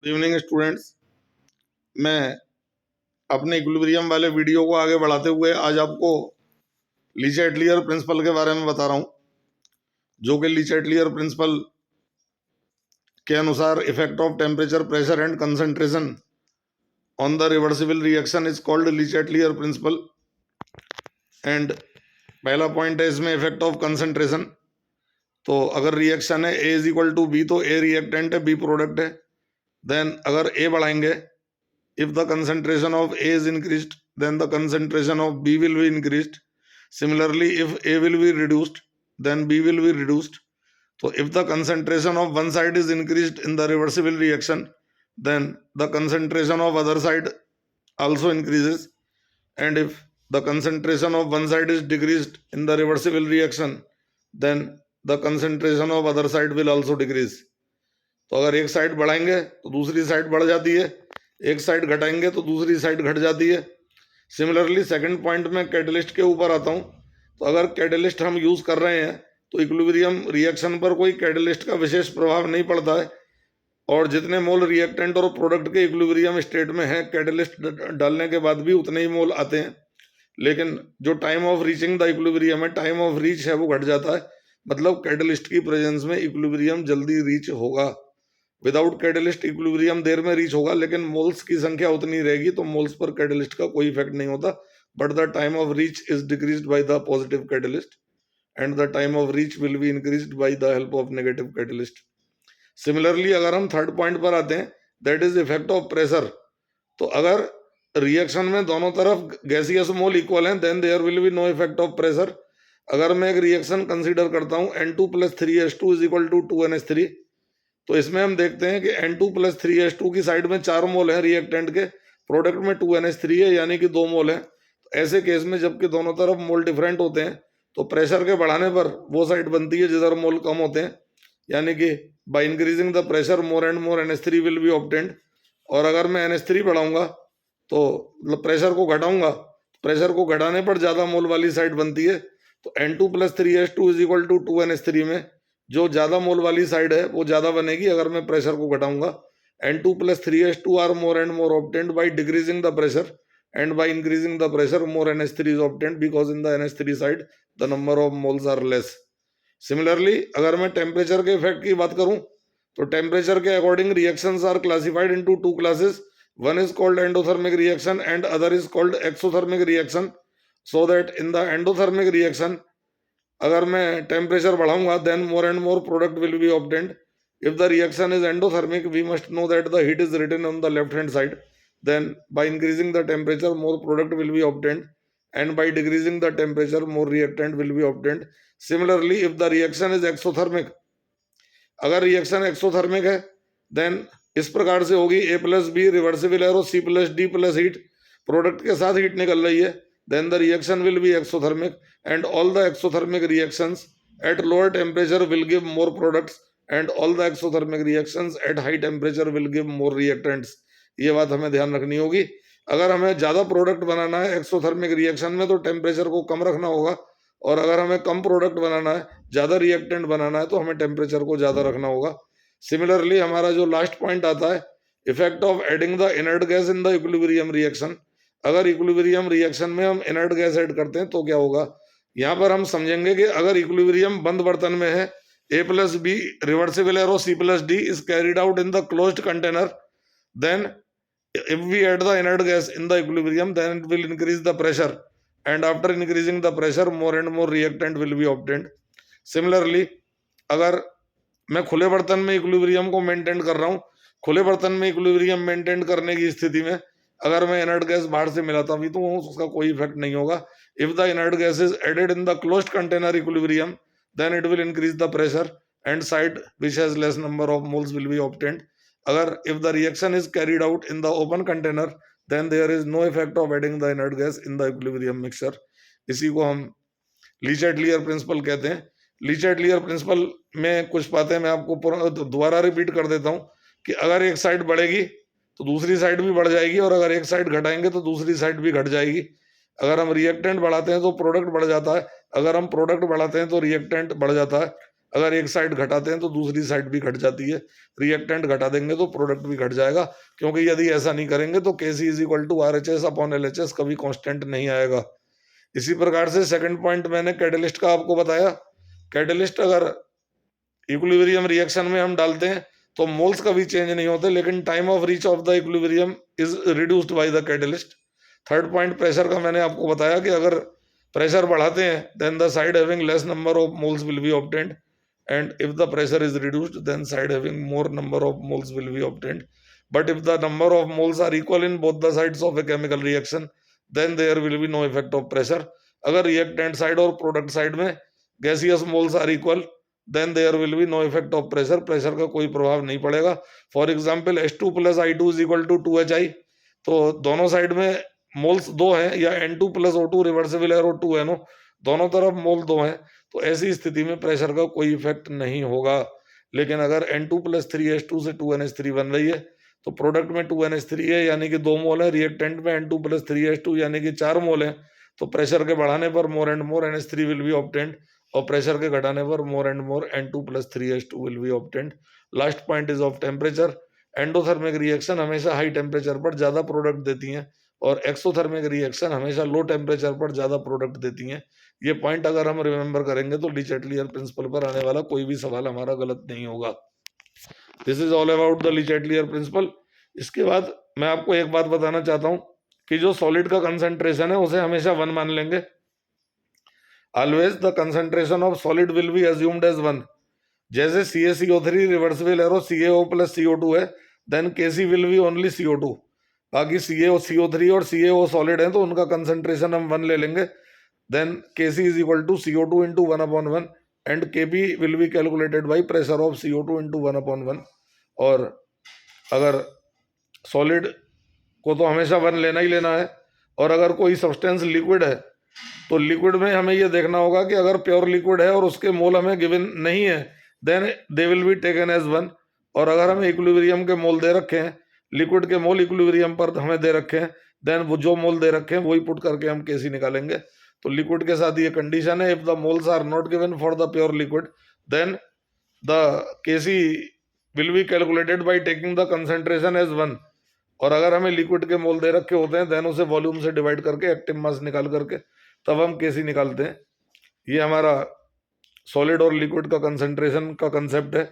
Good evening students. मैं अपने equilibrium वाले वीडियो को आगे बढ़ाते हुए आज आपको ली चैटलियर प्रिंसिपल के बारे में बता रहा हूं, जो कि ली चैटलियर प्रिंसिपल के अनुसार effect of temperature, pressure and concentration on the reversible reaction is called Lee Chatelier principal. And पहला पॉइंट है इसमें इफेक्ट ऑफ कंसंट्रेशन। तो अगर रिएक्शन है ए इज इक्वल टू बी, तो ए रिएक्टेंट है, बी प्रोडक्ट है। देन अगर ए बढ़ाएंगे, if the concentration of A is increased, then the concentration of B will be increased. Similarly, if A will be reduced, then B will be reduced. So if the concentration of one side is increased in the reversible reaction, then the concentration of other side also increases. And if the concentration of one side is decreased in the reversible reaction, then the concentration of other side will also decrease. तो अगर एक side बढ़ाएंगे तो दूसरी side बढ़ जाती है, एक साइड घटाएंगे तो दूसरी साइड घट जाती है। सिमिलरली सेकंड पॉइंट में कैटलिस्ट के ऊपर आता हूं। तो अगर कैटलिस्ट हम यूज कर रहे हैं तो इक्विलिब्रियम रिएक्शन पर कोई कैटलिस्ट का विशेष प्रभाव नहीं पड़ता है, और जितने मोल रिएक्टेंट और प्रोडक्ट के इक्विलिब्रियम स्टेट में है, कैटलिस्ट डालने के बाद भी उतने ही मोल आते हैं। लेकिन जो time of reaching the equilibrium है, टाइम ऑफ रीच है, वो घट जाता है। मतलब कैटलिस्ट की प्रेजेंस में इक्विलिब्रियम जल्दी रीच होगा। विदाउट कैटलिस्ट इक्विलिब्रियम देर में रीच होगा, लेकिन मोल्स की संख्या उतनी रहेगी, तो मोल्स पर कैटलिस्ट का कोई इफेक्ट नहीं होता। But the time of reach is decreased by the positive catalyst and the time of reach will be increased by the help of negative catalyst. Similarly अगर हम थर्ड पॉइंट पर आते हैं, that is effect of pressure. तो अगर reaction में दोनों तरफ गैसियस मोल इक्वल हैं, then there will be no effect of pressure. अगर मैं एक रिएक्शन कंसीडर करता हूं N2 + 3H2 is equal to 2NH3, तो इसमें हम देखते हैं कि N2 + 3H2 की साइड में 4 मोल है रिएक्टेंट के, प्रोडक्ट में 2NH3 है, यानी कि 2 मोल है। तो ऐसे केस में जबकि दोनों तरफ मोल डिफरेंट होते हैं, तो प्रेशर के बढ़ाने पर वो साइड बनती है जिधर मोल कम होते हैं, यानी कि bye increasing the pressure more and more NH3 will be obtained. और अगर मैं NH3 बढ़ाऊंगा तो प्रेशर को घटाऊंगा, प्रेशर को घटाने पर ज्यादा मोल वाली साइड बनती है। तो N2 + 3H2 is equal to 2NH3 में जो ज्यादा मोल वाली साइड है वो ज्यादा बनेगी अगर मैं प्रेशर को घटाऊंगा। N2 + 3H2 are more and more obtained by decreasing the pressure, and by increasing the pressure more NH3 is obtained because in the NH3 side the number of moles are less. Similarly अगर मैं temperature के effect की बात करूं, तो temperature के according reactions are classified into 2 classes. One is called endothermic reaction and other is called exothermic reaction. So that in the endothermic reaction अगर मैं टेम्परेचर बढ़ाऊंगा, then more and more product will be obtained. If the reaction is endothermic, we must know that the heat is written on the left hand side. Then by increasing the temperature more product will be obtained, and bye decreasing the temperature more reactant will be obtained. Similarly if the reaction is exothermic, अगर reaction exothermic है, then इस प्रकार से होगी: A + B reversible arrow, C + D + heat, product के साथ heat निकल रही है, then the reaction will be exothermic, and all the exothermic reactions at lower temperature will give more products, and all the exothermic reactions at high temperature will give more reactants। ये बात हमें ध्यान रखनी होगी। अगर हमें ज्यादा प्रोडक्ट बनाना है एक्सोथर्मिक रिएक्शन में, तो टेम्परेचर को कम रखना होगा, और अगर हमें कम प्रोडक्ट बनाना है, ज्यादा रिएक्टेंट बनाना है, तो हमें टेम्परेचर को ज्यादा रखना होगा। सिमिलरली हमारा जो लास्ट पॉइंट आता है, effect of adding the inert gas in the equilibrium reaction. अगर इक्विलिब्रियम रिएक्शन में हम इनर्ट गैस ऐड करते हैं तो क्या होगा। यहां पर हम समझेंगे कि अगर इक्विलिब्रियम बंद बर्तन में है, A + B reversible arrow C + D is carried out in the closed container, then if we add the inert gas in the equilibrium, then it will increase the pressure, and after increasing the pressure more and more reactant will be obtained। Similarly अगर मैं खुले बर्तन में equilibrium को maintain कर रहा हूं, खुले बर्तन में इक्विलिब्रियम मेंटेन करने की स्थिति में अगर मैं इनर्ट गैस बाहर से मिलाता भी तो उसका कोई इफेक्ट नहीं होगा। If the inert gas is added in the closed container equilibrium, then it will increase the pressure and side which has less number of moles will be obtained. अगर if the reaction is carried out in the open container, then there is no effect of adding the inert gas in the equilibrium mixture. इसी को हम ली Chatelier principal कहते हैं। ली Chatelier principal में कुछ बातें मैं आपको दोबारा रिपीट कर देता हूं कि अगर एक साइड बढ़ेगी तो दूसरी साइड भी बढ़ जाएगी, और अगर एक साइड घटाएंगे तो दूसरी साइड भी घट जाएगी। अगर हम रिएक्टेंट बढ़ाते हैं तो प्रोडक्ट बढ़ जाता है, अगर हम प्रोडक्ट बढ़ाते हैं तो रिएक्टेंट बढ़ जाता है। अगर एक साइड घटाते हैं तो दूसरी साइड भी घट जाती है, रिएक्टेंट घटा देंगे तो प्रोडक्ट भी घट जाएगा, क्योंकि यदि ऐसा नहीं करेंगे तो Kc is equal to RHS upon LHS कभी कांस्टेंट नहीं आएगा। इसी प्रकार से सेकंड पॉइंट मैंने कैटलिस्ट का आपको बताया। कैटलिस्ट अगर इक्विलिब्रियम रिएक्शन में हम डालते हैं तो मोल्स कभी चेंज नहीं होते, लेकिन time of reach of the equilibrium is reduced by the catalyst. Third point pressure का मैंने आपको बताया कि अगर प्रेशर बढ़ाते हैं then the side having less number of moles will be obtained, and if the pressure is reduced then side having more number of moles will be obtained. But if the number of moles are equal in both the sides of a chemical reaction then there will be no effect of pressure. अगर reactant side और product side में gaseous moles are equal then there will be no effect of pressure, pressure का कोई प्रभाव नहीं पड़ेगा। For example H2 plus I2 is equal to 2HI, तो दोनों साइड में मोल्स 2 हैं, या N2 plus O2 reversible arrow 2NO, दोनों तरफ मोल 2 हैं, तो ऐसी स्थिति में प्रेशर का कोई इफेक्ट नहीं होगा। लेकिन अगर N2 प्लस 3H2 से 2NH3 बन रही है तो प्रोडक्ट में 2NH3 है यानी कि 2 मोल है, रिएक्टेंट में N2 प्लस 3H2 यानी कि 4 मोल है, तो प्रेशर के बढ़ाने पर मोर and more NH3 will be obtained, और प्रेशर के घटाने पर मोर and more N2 plus 3H2 will be obtained. Last point is of temperature. Endothermic reaction हमेशा हाई टेम्परेचर पर ज्यादा प्रोडक्ट देती हैं, और एक्सोथर्मिक रिएक्शन हमेशा लो टेम्परेचर पर ज्यादा प्रोडक्ट देती हैं। ये पॉइंट अगर हम रिमेंबर करेंगे तो ली चैटलियर प्रिंसिपल पर आने वाला कोई भी सवाल हमारा गलत नहीं होगा। This is all about the Lee Chatelier principal. इसके बाद मैं आपको एक बात बताना चाहता हूं कि जो सॉलिड का कंसंट्रेशन है उसे हमेशा 1 मान लेंगे। Always the concentration of solid will be assumed as 1। जैसे CaCO3 reversible arrow CaO plus CO2 है, then Kc will be only CO2। बाकी CO3 और CaO सॉलिड है तो उनका कंसंट्रेशन हम 1 ले लेंगे, then Kc is equal to CO2 into 1/1 and Kp will be calculated by pressure of CO2 into 1/1। और अगर सॉलिड को तो हमेशा 1 लेना ही लेना है, और अगर कोई सब्सटेंस लिक्विड है तो लिक्विड में हमें ये देखना होगा कि अगर प्योर लिक्विड है और उसके मोल हमें गिवन नहीं है then they will be taken as 1। और अगर हमें इक्विलिब्रियम के मोल दे रखे हैं, लिक्विड के मोल इक्विलिब्रियम पर हमें दे रखे हैं, देन वो जो मोल दे रखे हैं वही पुट करके हम Kc निकालेंगे। तो लिक्विड के साथ ये कंडीशन है, if the moles are not given for the pure liquid then the Kc will be calculated by taking the concentration as 1। और अगर हमें लिक्विड के मोल दे रखे होते हैं देन उसे वॉल्यूम से डिवाइड करके एक्टिव मास निकाल करके तब हम Kc निकालते हैं। ये हमारा सॉलिड और लिक्विड का कंसंट्रेशन का कंसेप्ट है।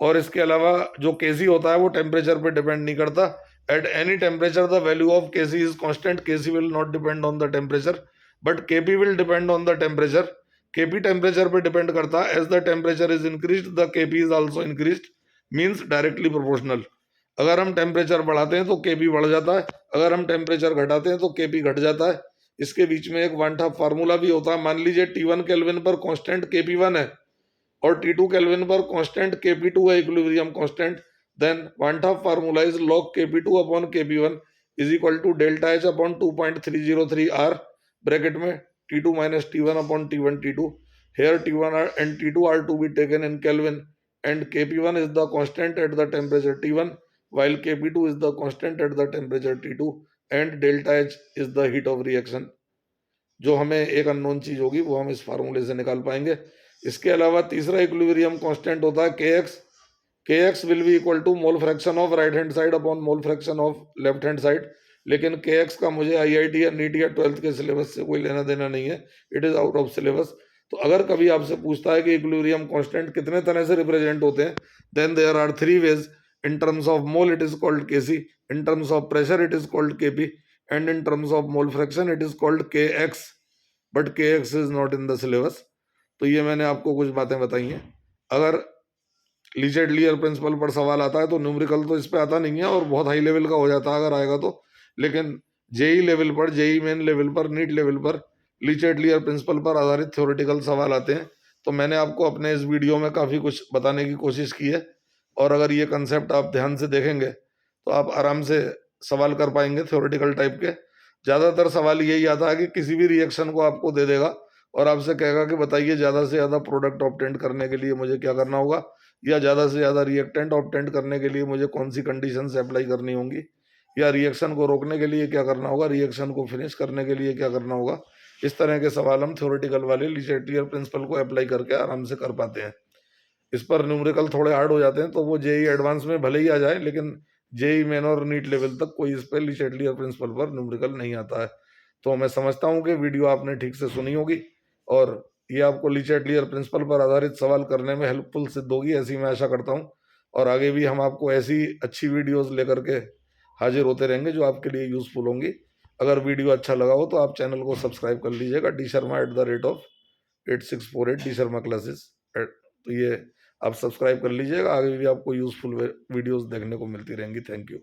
और इसके अलावा जो Kc होता है वो टेम्परेचर पे डिपेंड नहीं करता। At any temperature the value of Kc is constant. Kc will not depend on the temperature but Kp will depend on the temperature. Kp temperature पे डिपेंड करता है। As the temperature is increased the Kp is also increased, means directly proportional. अगर हम temperature बढ़ाते हैं तो Kp बढ़ जाता है, अगर हम टेम्परेचर घटाते हैं तो Kp घट जाता है। इसके बीच में एक वन हाफ फार्मूला भी होता है। मान लीजिए T1 केल्विन पर कांस्टेंट Kp1 है और T2 केल्विन पर कांस्टेंट Kp2 है, equilibrium constant, then one half formula is log Kp2 upon Kp1 is equal to delta H upon 2.303 R bracket में T2 minus T1 upon T1 T2। Here T1 and T2 are to be taken in Kelvin and Kp1 is the constant at the temperature T1 while Kp2 is the constant at the temperature T2 and delta H is the heat of reaction। जो हमें एक unknown चीज होगी वो हम इस फार्मूले से निकाल पाएंगे। इसके अलावा तीसरा इक्विलिब्रियम कांस्टेंट होता है Kx। Kx will be equal to mole fraction of right hand side upon mole fraction of left hand side. लेकिन Kx का मुझे IIT या नीट या 12th के सिलेबस से कोई लेना देना नहीं है, it is out of syllabus. तो अगर कभी आपसे पूछता है कि इक्विलिब्रियम कांस्टेंट कितने तरह से रिप्रेजेंट होते हैं, then there are 3 ways. In terms of mole it is called Kc, in terms of pressure it is called Kp, and in terms of mole fraction it is called Kx, but Kx is not in the syllabus. तो ये मैंने आपको कुछ बातें बताई हैं। अगर ली Chatelier principal पर सवाल आता है तो न्यूमेरिकल तो इस पे आता नहीं है और बहुत हाई लेवल का हो जाता है अगर आएगा तो, लेकिन जेई लेवल पर, जेई मेन लेवल पर, नीट लेवल पर ली चैटलियर प्रिंसिपल पर आधारित थ्योरेटिकल सवाल आते हैं। तो मैंने आपको अपने इस वीडियो में काफ़ी कुछ बताने की कोशिश की है, और अगर ये कंसेप्ट आप ध्यान से देखेंगे तो आप आराम से सवाल कर पाएंगे थ्योरेटिकल टाइप के। ज़्यादातर सवाल यही आता है कि किसी भी रिएक्शन को आपको दे देगा और आपसे कहेगा कि बताइए ज़्यादा से ज़्यादा प्रोडक्ट ऑब्टेंड करने के लिए मुझे क्या करना होगा, या ज़्यादा से ज़्यादा रिएक्टेंट ऑब्टेंड करने के लिए मुझे कौन सी कंडीशंस अप्लाई करनी होंगी, या रिएक्शन को रोकने के लिए क्या करना होगा, रिएक्शन को फिनिश करने के लिए क्या करना होगा। इस तरह के सवाल हम थ्योरेटिकल वाले ली चैटलियर प्रिंसिपल को अप्लाई करके आराम से कर पाते हैं। इस पर न्यूमेरिकल थोड़े हार्ड हो जाते हैं, तो वो जेई एडवांस में भले ही आ जाए, लेकिन जेई मेन और नीट लेवल तक कोई इस पर लीचेटलियर प्रिंसिपल पर न्यूमेरिकल नहीं आता है। तो मैं समझता हूँ कि वीडियो आपने ठीक से सुनी होगी और ये आपको लीचेटलियर प्रिंसिपल पर आधारित सवाल करने में हेल्पफुल सिद्ध होगी, ऐसी मैं आशा करता हूँ। और आगे भी हम आपको ऐसी अच्छी वीडियोस लेकर के हाजिर होते रहेंगे जो आपके लिए यूजफुल होंगी। अगर वीडियो अच्छा लगा हो तो आप चैनल को सब्सक्राइब कर लीजिएगा, dSharma@864 डी शर्मा क्लासेस। तो ये आप सब्सक्राइब कर लीजिएगा, आगे भी आपको यूजफुल वीडियोस देखने को मिलती रहेंगी। Thank you.